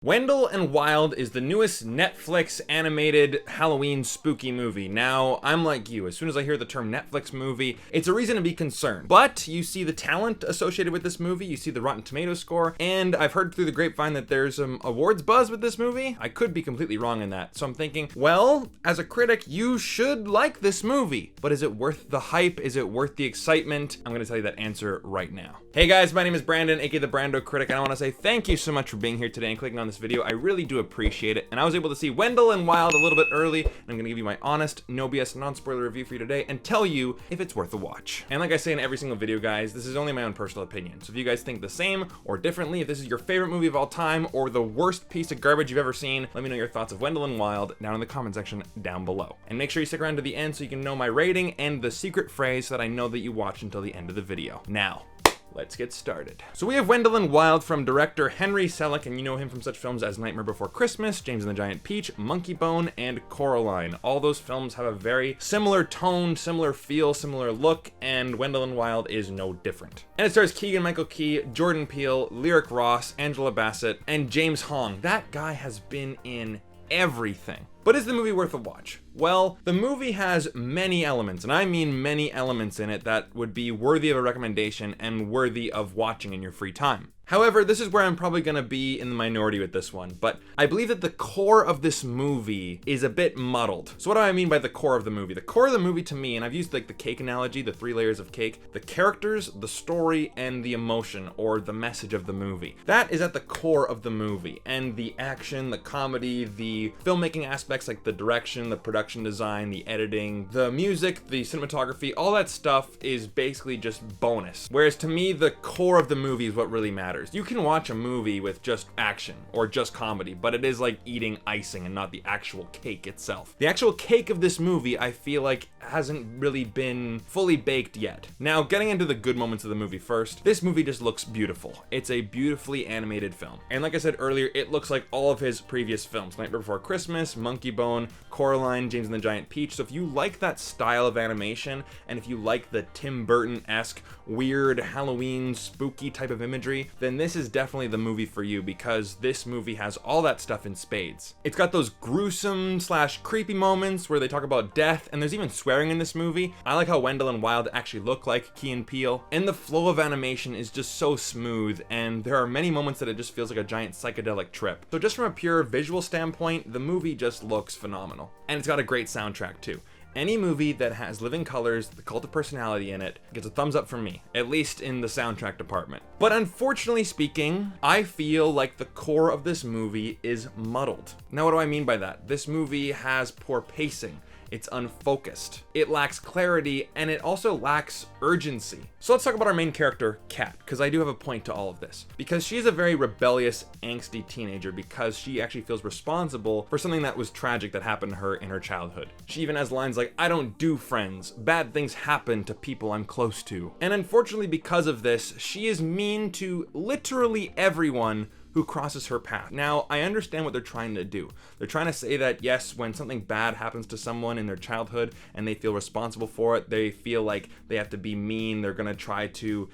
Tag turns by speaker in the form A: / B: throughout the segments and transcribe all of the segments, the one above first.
A: Wendell and Wild is the newest Netflix animated Halloween spooky movie. Now, I'm like you. As soon as I hear the term Netflix movie, it's a reason to be concerned. But you see the talent associated with this movie, you see the Rotten Tomatoes score, and I've heard through the grapevine that there's some awards buzz with this movie. I could be completely wrong in that. So I'm thinking, well, as a critic, you should like this movie. But is it worth the hype? Is it worth the excitement? I'm gonna tell you that answer right now. Hey guys, my name is Brandon, aka the BrandoCritic, and I wanna say thank you so much for being here today and clicking on this video. I really do appreciate it. And I was able to see Wendell and Wild a little bit early, and I'm gonna give you my honest, no BS, non-spoiler review for you today and tell you if it's worth a watch. And like I say in every single video, guys, this is only my own personal opinion. So if you guys think the same or differently, if this is your favorite movie of all time or the worst piece of garbage you've ever seen, let me know your thoughts of Wendell and Wild down in the comment section down below. And make sure you stick around to the end so you can know my rating and the secret phrase so that I know that you watched until the end of the video. Now, let's get started. So we have Wendell and Wild from director Henry Selick, and you know him from such films as Nightmare Before Christmas, James and the Giant Peach, Monkey Bone, and Coraline. All those films have a very similar tone, similar feel, similar look, and Wendell and Wild is no different. And it stars Keegan-Michael Key, Jordan Peele, Lyric Ross, Angela Bassett, and James Hong. That guy has been in everything. But is the movie worth a watch? Well, the movie has many elements, and I mean many elements in it that would be worthy of a recommendation and worthy of watching in your free time. However, this is where I'm probably gonna be in the minority with this one, but I believe that the core of this movie is a bit muddled. So what do I mean by the core of the movie? The core of the movie to me, and I've used like the cake analogy, the 3 layers of cake, the characters, the story, and the emotion, or the message of the movie. That is at the core of the movie, and the action, the comedy, the filmmaking aspects like the direction, the production design, the editing, the music, the cinematography, all that stuff is basically just bonus. Whereas to me, the core of the movie is what really matters. You can watch a movie with just action or just comedy, but it is like eating icing and not the actual cake itself. The actual cake of this movie, I feel like, hasn't really been fully baked yet. Now, getting into the good moments of the movie first, this movie just looks beautiful. It's a beautifully animated film. And like I said earlier, it looks like all of his previous films, Nightmare Before Christmas, Monkey Bone, Coraline, James and the Giant Peach. So if you like that style of animation, and if you like the Tim Burton-esque, weird Halloween spooky type of imagery, then this is definitely the movie for you, because this movie has all that stuff in spades. It's got those gruesome / creepy moments where they talk about death, and there's even swearing in this movie. I like how Wendell and Wild actually look like Key and Peele, and the flow of animation is just so smooth, and there are many moments that it just feels like a giant psychedelic trip. So just from a pure visual standpoint, the movie just looks phenomenal. And it's got a great soundtrack too. Any movie that has living colors, the cult of personality in it, gets a thumbs up from me, at least in the soundtrack department. But unfortunately speaking, I feel like the core of this movie is muddled. Now, what do I mean by that? This movie has poor pacing. It's unfocused, it lacks clarity, and it also lacks urgency. So let's talk about our main character, Kat, because I do have a point to all of this. Because she is a very rebellious, angsty teenager because she actually feels responsible for something that was tragic that happened to her in her childhood. She even has lines like, "I don't do friends. Bad things happen to people I'm close to." And unfortunately, because of this, she is mean to literally everyone who crosses her path. Now, I understand what they're trying to do. They're trying to say that, yes, when something bad happens to someone in their childhood and they feel responsible for it, they feel like they have to be mean, they're gonna try to,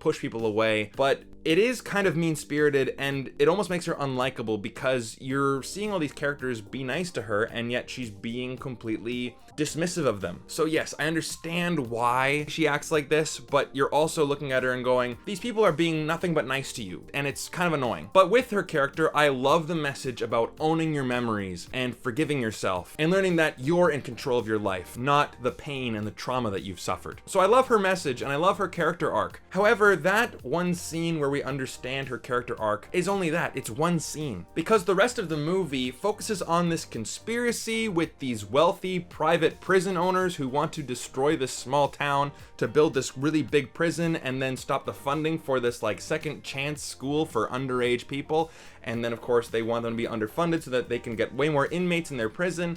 A: push people away. But it is kind of mean-spirited, and it almost makes her unlikable because you're seeing all these characters be nice to her, and yet she's being completely dismissive of them. So yes, I understand why she acts like this, but you're also looking at her and going, these people are being nothing but nice to you, and it's kind of annoying. But with her character, I love the message about owning your memories and forgiving yourself and learning that you're in control of your life, not the pain and the trauma that you've suffered. So I love her message and I love her character arc. However, that one scene where we understand her character arc is only that, it's one scene. Because the rest of the movie focuses on this conspiracy with these wealthy private prison owners who want to destroy this small town to build this really big prison and then stop the funding for this like second chance school for underage people. And then of course they want them to be underfunded so that they can get way more inmates in their prison.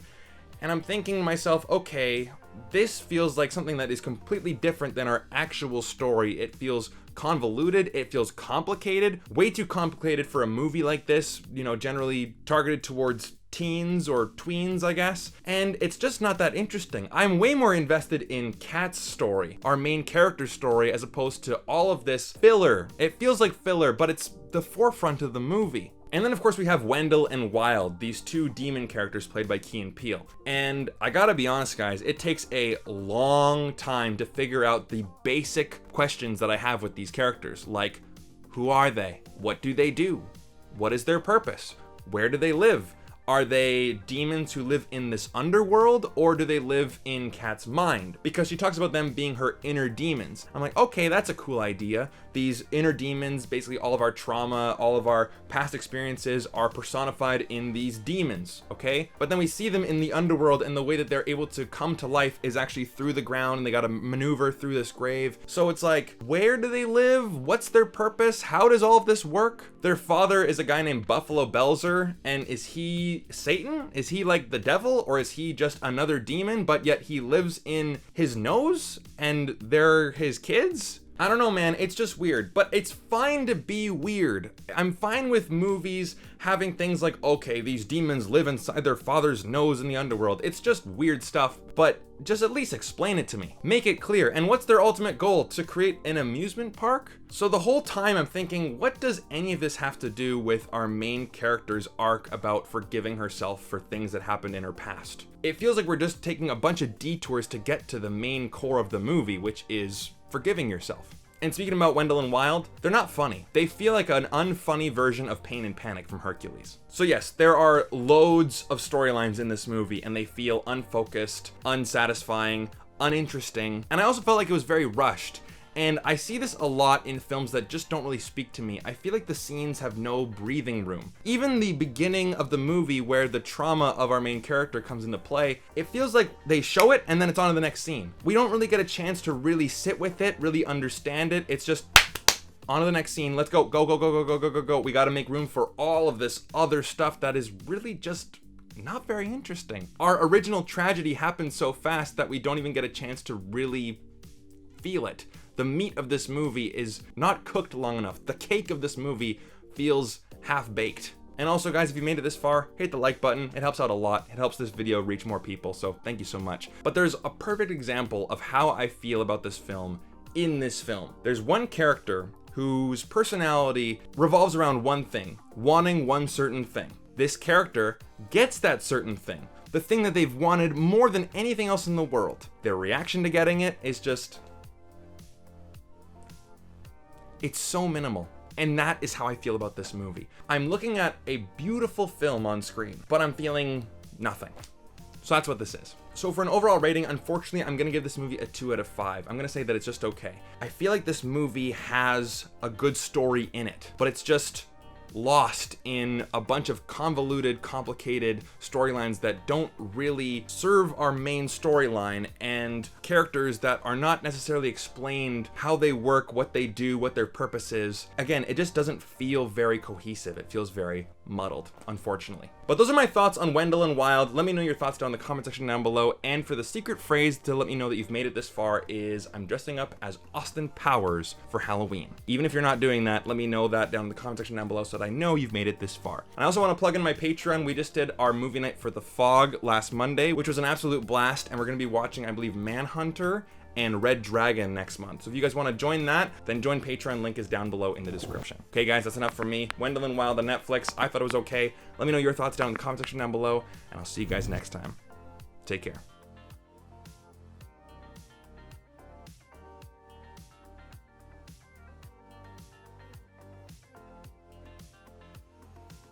A: And I'm thinking to myself, okay, this feels like something that is completely different than our actual story. It feels convoluted, it feels complicated, way too complicated for a movie like this, generally targeted towards teens or tweens, I guess. And it's just not that interesting. I'm way more invested in Kat's story, our main character's story, as opposed to all of this filler. It feels like filler, but it's the forefront of the movie. And then of course we have Wendell and Wild, these two demon characters played by Key and Peele. And I gotta be honest guys, it takes a long time to figure out the basic questions that I have with these characters, like who are they? What do they do? What is their purpose? Where do they live? Are they demons who live in this underworld, or do they live in Kat's mind? Because she talks about them being her inner demons. I'm like, okay, that's a cool idea. These inner demons, basically all of our trauma, all of our past experiences are personified in these demons, okay? But then we see them in the underworld, and the way that they're able to come to life is actually through the ground, and they gotta maneuver through this grave. So it's like, where do they live? What's their purpose? How does all of this work? Their father is a guy named Buffalo Belzer, and is he Satan? Is he like the devil, or is he just another demon, but yet he lives in his nose and they're his kids? I don't know, man, it's just weird, but it's fine to be weird. I'm fine with movies having things like, okay, these demons live inside their father's nose in the underworld. It's just weird stuff, but just at least explain it to me. Make it clear. And what's their ultimate goal? To create an amusement park? So the whole time I'm thinking, what does any of this have to do with our main character's arc about forgiving herself for things that happened in her past? It feels like we're just taking a bunch of detours to get to the main core of the movie, which is forgiving yourself. And speaking about Wendell and Wild, they're not funny. They feel like an unfunny version of Pain and Panic from Hercules. So yes, there are loads of storylines in this movie, and they feel unfocused, unsatisfying, uninteresting, and I also felt like it was very rushed. And I see this a lot in films that just don't really speak to me. I feel like the scenes have no breathing room. Even the beginning of the movie where the trauma of our main character comes into play, it feels like they show it and then it's on to the next scene. We don't really get a chance to really sit with it, really understand it. It's just on to the next scene. Let's go, go, go, go, go, go, go, go, go. We gotta make room for all of this other stuff that is really just not very interesting. Our original tragedy happened so fast that we don't even get a chance to really feel it. The meat of this movie is not cooked long enough. The cake of this movie feels half-baked. And also guys, if you made it this far, hit the like button. It helps out a lot. It helps this video reach more people, so thank you so much. But there's a perfect example of how I feel about this film in this film. There's one character whose personality revolves around one thing, wanting one certain thing. This character gets that certain thing, the thing that they've wanted more than anything else in the world. Their reaction to getting it is just, it's so minimal. And that is how I feel about this movie. I'm looking at a beautiful film on screen, but I'm feeling nothing. So that's what this is. So for an overall rating, unfortunately, I'm gonna give this movie a 2 out of 5. I'm gonna say that it's just okay. I feel like this movie has a good story in it, but it's just lost in a bunch of convoluted, complicated storylines that don't really serve our main storyline, and characters that are not necessarily explained how they work, what they do, what their purpose is. Again, it just doesn't feel very cohesive. It feels very muddled, unfortunately. But those are my thoughts on Wendell and Wild. Let me know your thoughts down in the comment section down below. And for the secret phrase to let me know that you've made it this far is, I'm dressing up as Austin Powers for Halloween. Even if you're not doing that, let me know that down in the comment section down below so that I know you've made it this far. And I also want to plug in my Patreon. We just did our movie night for The Fog last Monday, which was an absolute blast. And we're going to be watching, I believe, Manhunter and Red Dragon next month. So if you guys want to join that, then join Patreon. Link is down below in the description. Okay guys, that's enough for me. Wendell and Wild on Netflix. I thought it was okay. Let me know your thoughts down in the comment section down below, and I'll see you guys next time. Take care.